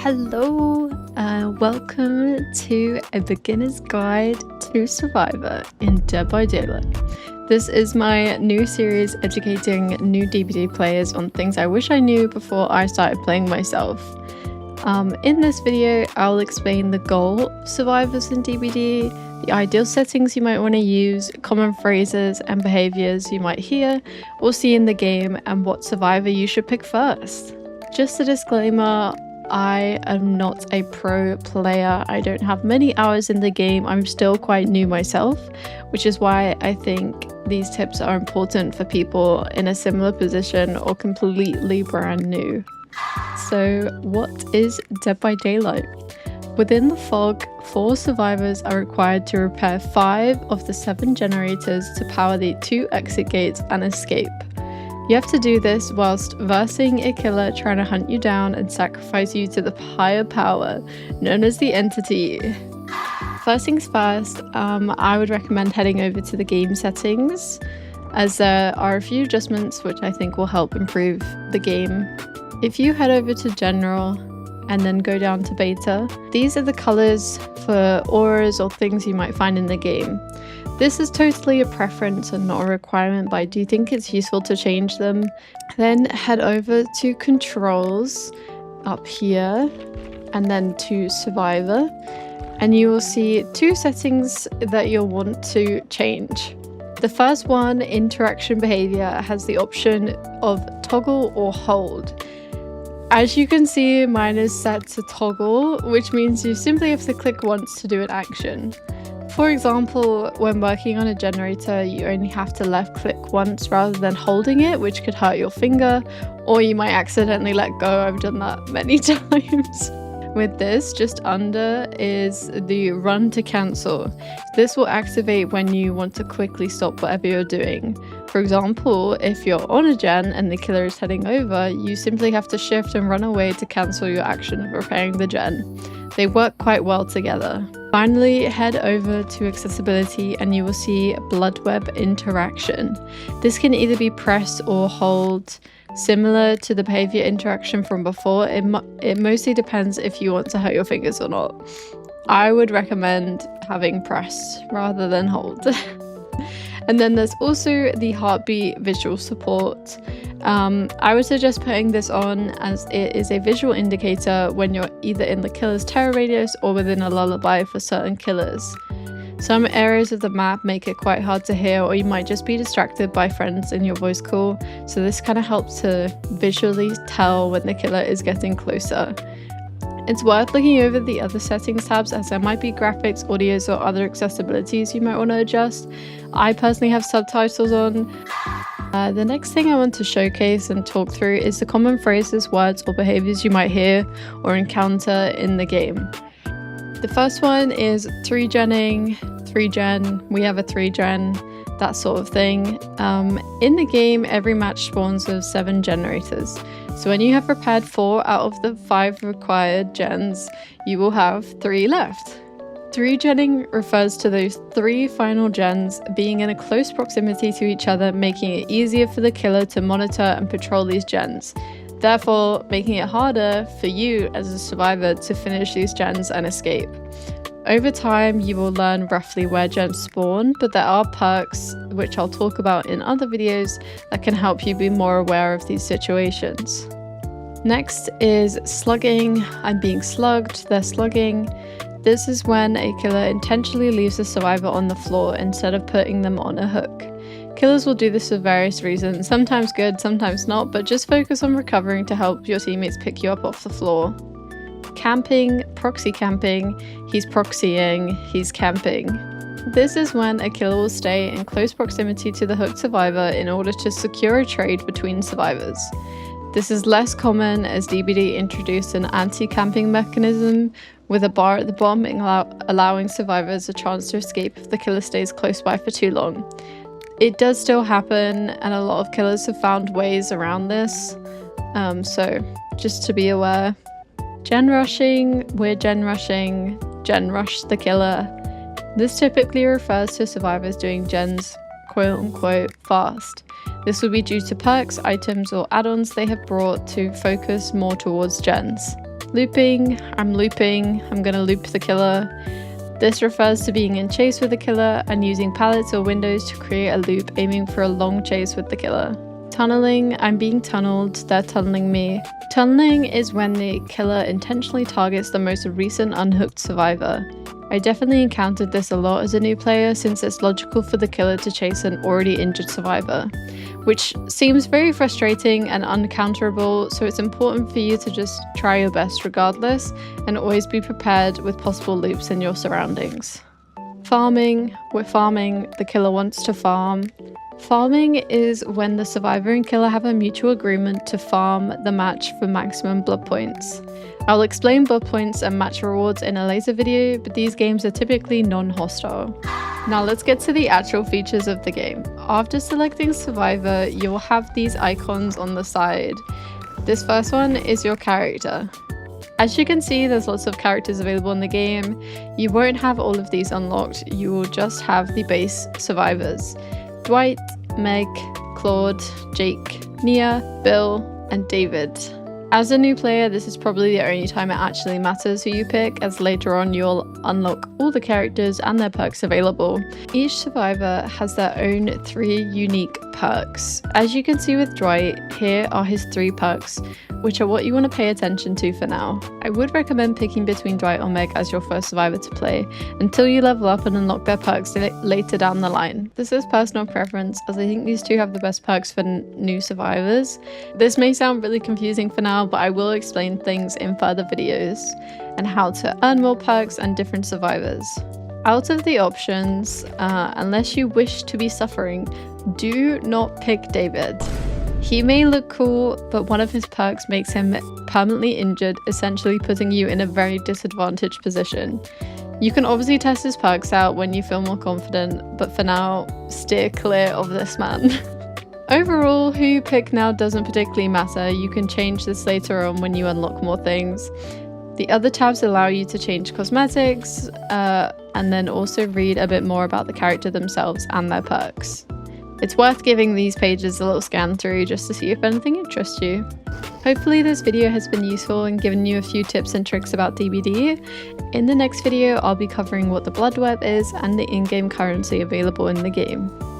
Hello, welcome to a beginner's guide to Survivor in Dead by Daylight. This is my new series educating new DBD players on things I wish I knew before I started playing myself. In this video, I'll explain the goal of survivors in DBD, the ideal settings you might want to use, common phrases and behaviors you might hear or see in the game, and what survivor you should pick first. Just a disclaimer, I am not a pro player. I don't have many hours in the game. I'm still quite new myself, which is why I think these tips are important for people in a similar position or completely brand new. So what is Dead by Daylight? Within the fog, 4 survivors are required to repair 5 of the 7 generators to power the 2 exit gates and escape. You have to do this whilst versing a killer trying to hunt you down and sacrifice you to the higher power, known as the Entity. First things first, I would recommend heading over to the game settings, as there are a few adjustments which I think will help improve the game. If you head over to General and then go down to Beta, these are the colors for auras or things you might find in the game. This is totally a preference and not a requirement, but I do think it's useful to change them. Then head over to Controls up here and then to Survivor, and you will see 2 settings that you'll want to change. The first one, Interaction Behavior, has the option of toggle or hold. As you can see, mine is set to toggle, which means you simply have to click once to do an action. For example, when working on a generator, you only have to left click once rather than holding it, which could hurt your finger, or you might accidentally let go. I've done that many times. With this, just under is the run to cancel. This will activate when you want to quickly stop whatever you're doing. For example, if you're on a gen and the killer is heading over, you simply have to shift and run away to cancel your action of repairing the gen. They work quite well together. Finally, head over to Accessibility and you will see Bloodweb Interaction. This can either be press or hold. Similar to the behavior interaction from before, it mostly depends if you want to hurt your fingers or not. I would recommend having press rather than hold. And then there's also the heartbeat visual support. I would suggest putting this on, as it is a visual indicator when you're either in the killer's terror radius or within a lullaby for certain killers. Some areas of the map make it quite hard to hear, or you might just be distracted by friends in your voice call, so this kind of helps to visually tell when the killer is getting closer. It's worth looking over the other settings tabs, as there might be graphics, audios, or other accessibilities you might want to adjust. I personally have subtitles on. The next thing I want to showcase and talk through is the common phrases, words, or behaviors you might hear or encounter in the game. The first one is 3-genning, 3-gen, we have a 3-gen, that sort of thing. In the game, every match spawns with 7 generators. So when you have repaired 4 out of the 5 required gens, you will have 3 left. 3-genning refers to those 3 final gens being in a close proximity to each other, making it easier for the killer to monitor and patrol these gens, therefore making it harder for you as a survivor to finish these gens and escape. Over time, you will learn roughly where gens spawn, but there are perks, which I'll talk about in other videos, that can help you be more aware of these situations. Next is slugging. I'm being slugged, they're slugging. This is when a killer intentionally leaves a survivor on the floor instead of putting them on a hook. Killers will do this for various reasons, sometimes good, sometimes not, but just focus on recovering to help your teammates pick you up off the floor. Camping, proxy camping, he's proxying, he's camping. This is when a killer will stay in close proximity to the hooked survivor in order to secure a trade between survivors. This is less common, as DBD introduced an anti-camping mechanism with a bar at the bottom, allowing survivors a chance to escape if the killer stays close by for too long. It does still happen, and a lot of killers have found ways around this, so just to be aware. Gen rushing, we're gen rushing, gen rush the killer. This typically refers to survivors doing gens quote-unquote fast. This would be due to perks, items, or add-ons they have brought to focus more towards gens. Looping, I'm gonna loop the killer. This refers to being in chase with the killer and using pallets or windows to create a loop aiming for a long chase with the killer. Tunneling, I'm being tunneled, they're tunneling me. Tunneling is when the killer intentionally targets the most recent unhooked survivor. I definitely encountered this a lot as a new player since it's logical for the killer to chase an already injured survivor, which seems very frustrating and uncounterable, so it's important for you to just try your best regardless and always be prepared with possible loops in your surroundings. Farming, we're farming, the killer wants to farm. Farming is when the survivor and killer have a mutual agreement to farm the match for maximum blood points. I'll explain blood points and match rewards in a later video, but these games are typically non-hostile. Now let's get to the actual features of the game. After selecting survivor, you'll have these icons on the side. This first one is your character. As you can see, there's lots of characters available in the game. You won't have all of these unlocked, you will just have the base survivors. Dwight, Meg, Claude, Jake, Nia, Bill, and David. As a new player, this is probably the only time it actually matters who you pick, as later on you'll unlock all the characters and their perks available. Each survivor has their own 3 unique perks. As you can see with Dwight, here are his 3 perks, which are what you want to pay attention to for now. I would recommend picking between Dwight or Meg as your first survivor to play, until you level up and unlock their perks later down the line. This is personal preference, as I think these 2 have the best perks for new survivors. This may sound really confusing for now, but I will explain things in further videos, and how to earn more perks and different survivors. Out of the options, unless you wish to be suffering, do not pick David. He may look cool, but one of his perks makes him permanently injured, essentially putting you in a very disadvantaged position. You can obviously test his perks out when you feel more confident, but for now, steer clear of this man. Overall, who you pick now doesn't particularly matter. You can change this later on when you unlock more things. The other tabs allow you to change cosmetics, and then also read a bit more about the character themselves and their perks. It's worth giving these pages a little scan through just to see if anything interests you. Hopefully this video has been useful and given you a few tips and tricks about DBD. In the next video, I'll be covering what the blood web is and the in-game currency available in the game.